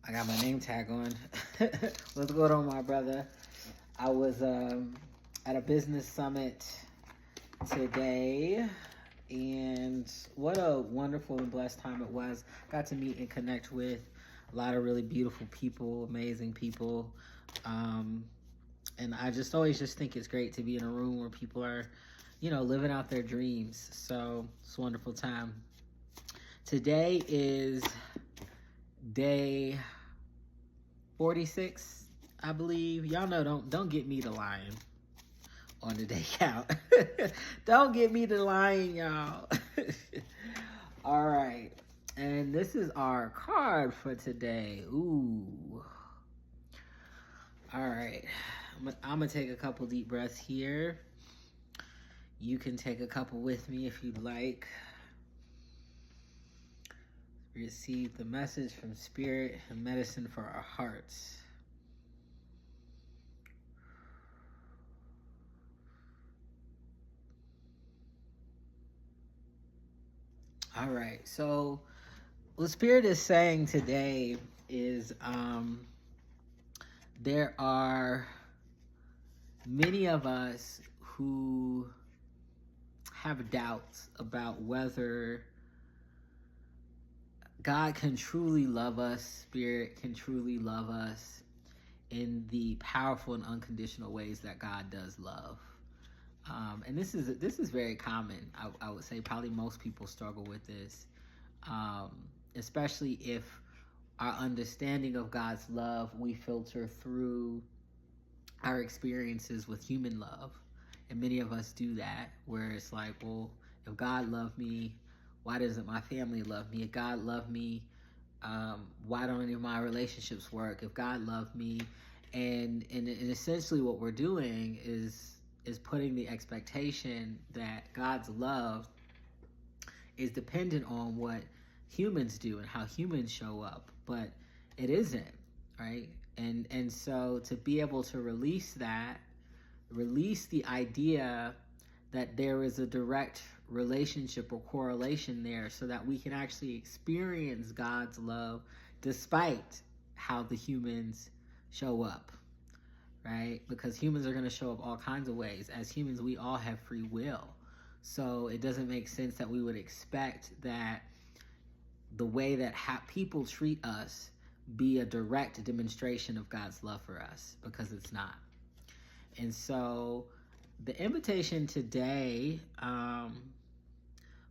I got my name tag on. What's going on, my brother? I was at a business summit today, and what a wonderful and blessed time it was. Got to meet and connect with a lot of really beautiful people, amazing people. And I just always just think it's great to be in a room where people are, living out their dreams. So it's a wonderful time. Today is day 46, I believe. Y'all know, don't get me to lying on the day count. Don't get me to lying, y'all. All right. And this is our card for today. Ooh. All right. I'm going to take a couple deep breaths here. You can take a couple with me if you'd like. Receive the message from Spirit and medicine for our hearts. All right. So what Spirit is saying today is there are many of us who have doubts about whether God can truly love us, Spirit can truly love us in the powerful and unconditional ways that God does love. And this is very common. I would say probably most people struggle with this, especially if our understanding of God's love, we filter through our experiences with human love. And many of us do that, where it's like, well, if God loved me, why doesn't my family love me? If God loved me, why don't any of my relationships work? If God loved me, and essentially what we're doing is putting the expectation that God's love is dependent on what humans do and how humans show up, but it isn't, right? And so to be able to release the idea that there is a direct relationship or correlation there, so that we can actually experience God's love despite how the humans show up, right? Because humans are going to show up all kinds of ways. As humans, we all have free will. So it doesn't make sense that we would expect that the way that people treat us be a direct demonstration of God's love for us, because it's not. And so the invitation today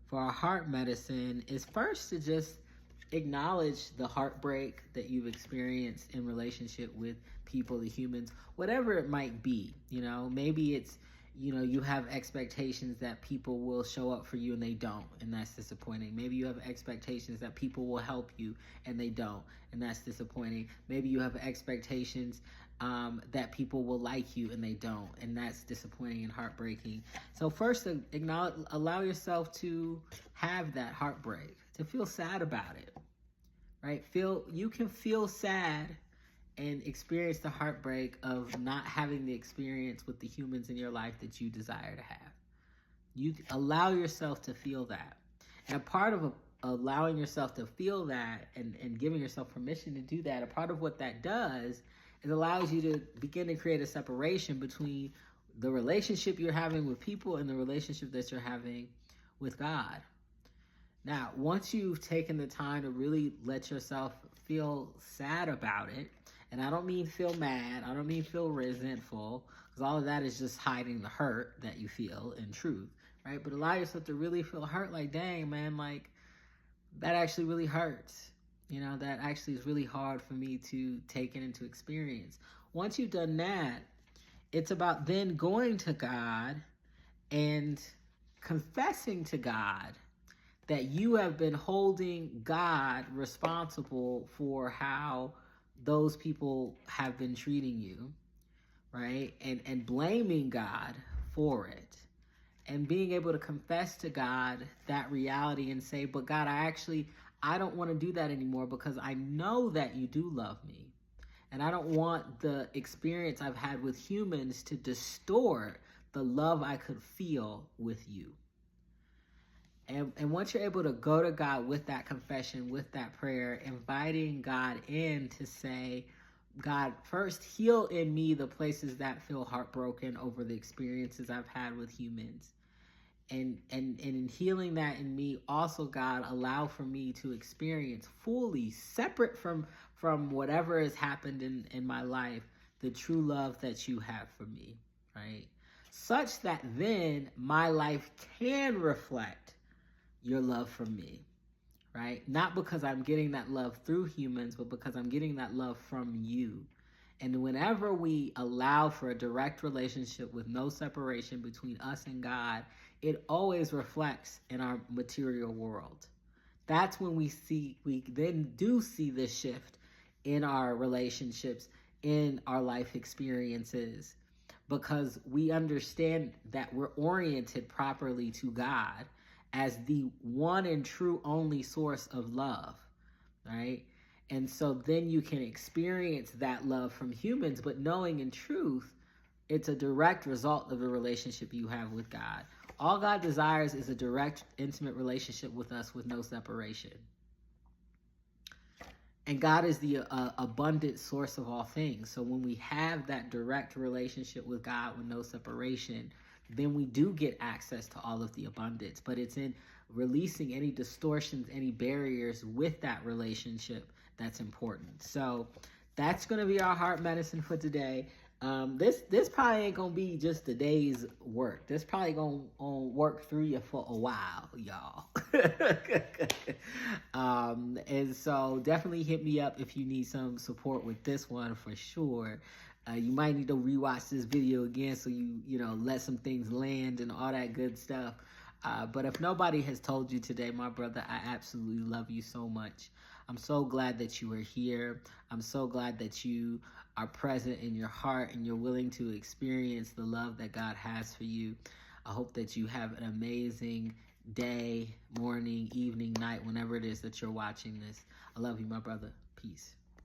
for our heart medicine is first to just acknowledge the heartbreak that you've experienced in relationship with people, the humans, whatever it might be. Maybe it's, you have expectations that people will show up for you and they don't, and that's disappointing. Maybe you have expectations that people will help you and they don't, and that's disappointing. Maybe you have expectations that people will like you and they don't, and that's disappointing and heartbreaking. So first, allow yourself to have that heartbreak, to feel sad about it, right? You can feel sad and experience the heartbreak of not having the experience with the humans in your life that you desire to have. You allow yourself to feel that. And a part of allowing yourself to feel that and giving yourself permission to do that, a part of what that does is allows you to begin to create a separation between the relationship you're having with people and the relationship that you're having with God. Now, once you've taken the time to really let yourself feel sad about it, and I don't mean feel mad, I don't mean feel resentful, because all of that is just hiding the hurt that you feel in truth, right? But allow yourself to really feel hurt, like, dang, man, like, that actually really hurts. That actually is really hard for me to take it into experience. Once you've done that, it's about then going to God and confessing to God that you have been holding God responsible for how those people have been treating you, right? And blaming God for it. And being able to confess to God that reality and say, but God, I don't want to do that anymore, because I know that you do love me. And I don't want the experience I've had with humans to distort the love I could feel with you. And once you're able to go to God with that confession, with that prayer, inviting God in to say, God, first heal in me the places that feel heartbroken over the experiences I've had with humans. And in healing that in me, also, God, allow for me to experience fully, separate from whatever has happened in my life, the true love that you have for me, right? Such that then my life can reflect your love for me, right? Not because I'm getting that love through humans, but because I'm getting that love from you. And whenever we allow for a direct relationship with no separation between us and God, it always reflects in our material world. That's when we then do see the shift in our relationships, in our life experiences, because we understand that we're oriented properly to God as the one and true only source of love, right? And so then you can experience that love from humans, but knowing in truth, it's a direct result of the relationship you have with God. All God desires is a direct, intimate relationship with us with no separation. And God is the abundant source of all things. So when we have that direct relationship with God with no separation, then we do get access to all of the abundance. But it's in releasing any distortions, any barriers with that relationship that's important. So that's going to be our heart medicine for today. This probably ain't gonna be just a day's work. This probably gonna work through you for a while, y'all. And so definitely hit me up if you need some support with this one for sure. You might need to rewatch this video again so you know let some things land and all that good stuff. But if nobody has told you today, my brother, I absolutely love you so much. I'm so glad that you are here. I'm so glad that you are present in your heart and you're willing to experience the love that God has for you. I hope that you have an amazing day, morning, evening, night, whenever it is that you're watching this. I love you, my brother. Peace.